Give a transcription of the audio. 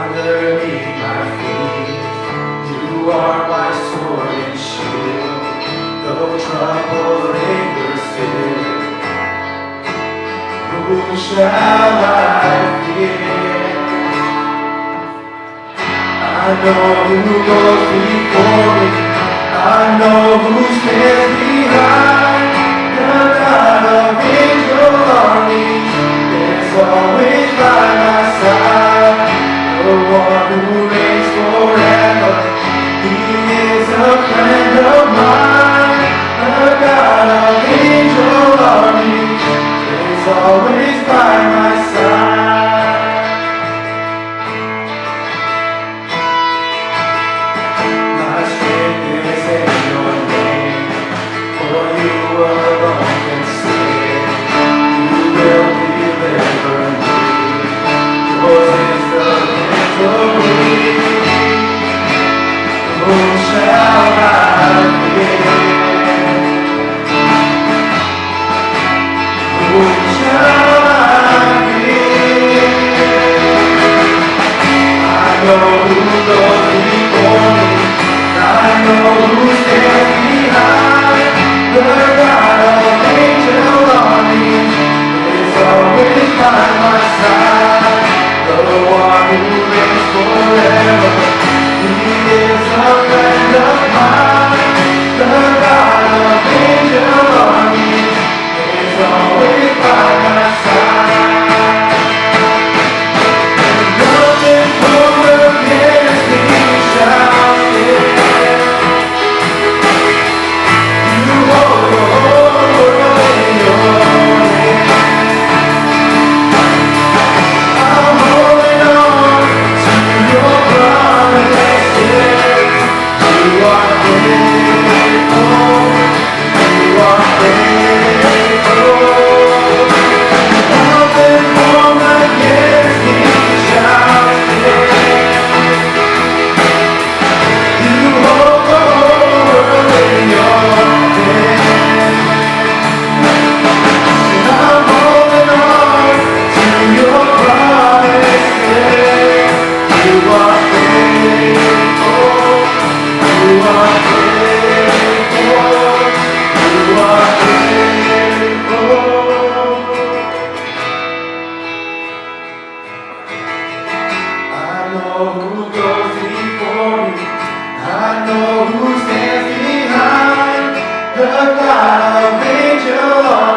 underneath my feet. You are my sword and shield, though trouble lingers still. Who shall I fear? I know who goes before me, I know who stands behind. The God of angel armies is always by my side. The one who reigns forever, He is a friend of mine. The God of angel armies is always by my side. My strength is in your name, for you alone can save. You will deliver me. Yours is the victory. Who shall I fear? Who shall I fear? I know who goes before me, I know who stands behind. The God of angel armies is always by my side. The one who reigns forever, He is a friend of mine. The God of angel armies is always by my side. Nothing come against me shall stand. You hold the whole world in your hand. I'm holding on to your promises. You are faithful. You are faithful. Nothing come against me shall stand. You hold the whole world in your hand. And I'm holding on to your promises. You are faithful. You are faithful. You are faithful. I know who goes before me, I know who stands behind. The God of angel armies